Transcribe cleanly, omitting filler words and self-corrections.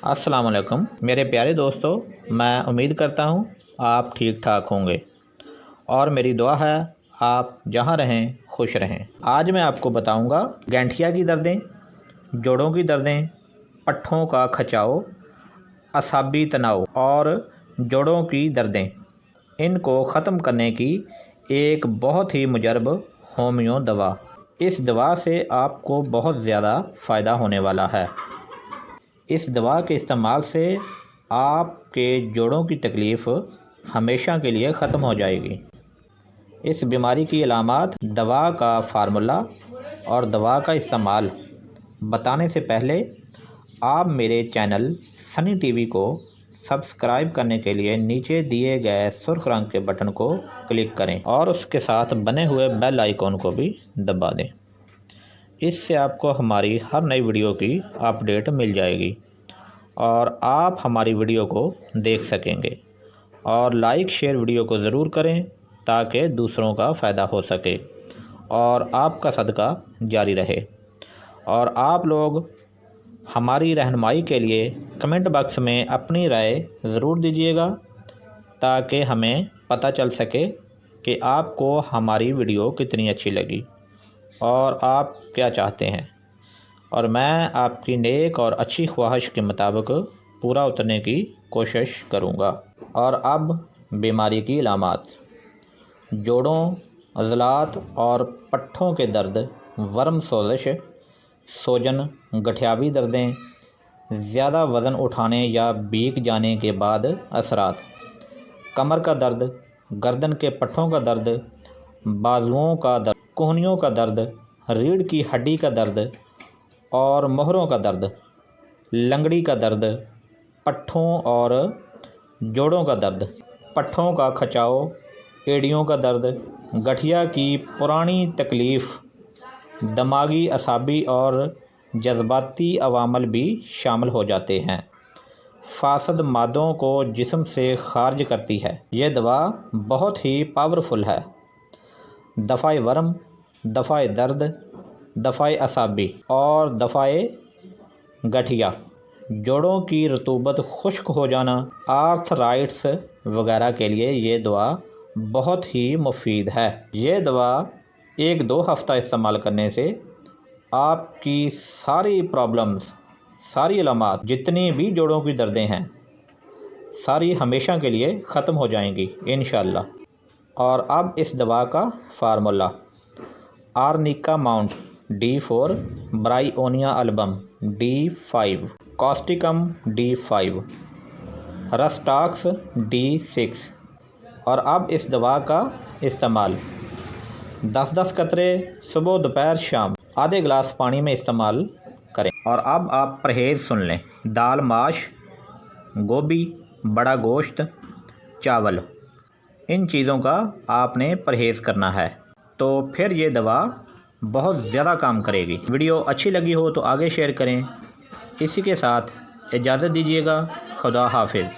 अस्सलाम वालेकुम मेरे प्यारे दोस्तों, मैं उम्मीद करता हूँ आप ठीक ठाक होंगे और मेरी दुआ है आप जहाँ रहें खुश रहें। आज मैं आपको बताऊँगा गैंठिया की दर्दें, जोड़ों की दर्दें, पट्ठों का खचाव, असाबी तनाव और जोड़ों की दर्दें, इनको ख़त्म करने की एक बहुत ही मुजरब होमियो दवा। इस दवा से आपको बहुत ज़्यादा फ़ायदा होने वाला है। इस दवा के इस्तेमाल से आपके जोड़ों की तकलीफ़ हमेशा के लिए ख़त्म हो जाएगी। इस बीमारी की अलामात, दवा का फार्मूला और दवा का इस्तेमाल बताने से पहले आप मेरे चैनल सनी टीवी को सब्सक्राइब करने के लिए नीचे दिए गए सुर्ख रंग के बटन को क्लिक करें और उसके साथ बने हुए बेल आइकॉन को भी दबा दें। इससे आपको हमारी हर नई वीडियो की अपडेट मिल जाएगी और आप हमारी वीडियो को देख सकेंगे। और लाइक शेयर वीडियो को ज़रूर करें ताकि दूसरों का फ़ायदा हो सके और आपका सदका जारी रहे। और आप लोग हमारी रहनुमाई के लिए कमेंट बॉक्स में अपनी राय ज़रूर दीजिएगा ताकि हमें पता चल सके कि आपको हमारी वीडियो कितनी अच्छी लगी और आप क्या चाहते हैं, और मैं आपकी नेक और अच्छी ख्वाहिश के मुताबिक पूरा उतरने की कोशिश करूंगा। और अब बीमारी की अलामात। जोड़ों, अज़लात और पट्ठों के दर्द, वर्म सोजिश, सोजन, गठियावी दर्दें, ज़्यादा वज़न उठाने या भीग जाने के बाद असरात, कमर का दर्द, गर्दन के पट्ठों का दर्द, बाजुओं का दर्द, कोहनियों का दर्द, रीढ़ की हड्डी का दर्द और मोहरों का दर्द, लंगड़ी का दर्द, पट्ठों और जोड़ों का दर्द, पट्ठों का खचाव, एड़ियों का दर्द, गठिया की पुरानी तकलीफ़, दिमागी, असाबी और जज्बाती अवामल भी शामिल हो जाते हैं। फासद मादों को जिस्म से खारिज करती है। यह दवा बहुत ही पावरफुल है। दफ़ाए वर्म, दफ़ाए दर्द, दफ़ाए असाबी और दफ़ाए गठिया, जोड़ों की रतूबत खुश्क हो जाना, आर्थराइट्स वगैरह के लिए ये दवा बहुत ही मुफीद है। ये दवा 1-2 हफ़्ता इस्तेमाल करने से आपकी सारी प्रॉब्लम्स, सारी अलामात, जितनी भी जोड़ों की दर्दें हैं, सारी हमेशा के लिए ख़त्म हो जाएंगी इंशाअल्लाह। और अब इस दवा का formula: arnica mount D4, bryonia album D5, Causticum D5, Rhus tox D6। और अब इस दवा का इस्तेमाल 10-10 कतरे सुबह, दोपहर, शाम आधे गिलास पानी में इस्तेमाल करें। और अब आप परहेज़ सुन लें: दाल, माश, गोभी, बड़ा गोश्त, चावल, इन चीज़ों का आपने परहेज़ करना है, तो फिर ये दवा बहुत ज़्यादा काम करेगी। वीडियो अच्छी लगी हो तो आगे शेयर करें। इसी के साथ इजाज़त दीजिएगा। खुदा हाफिज़।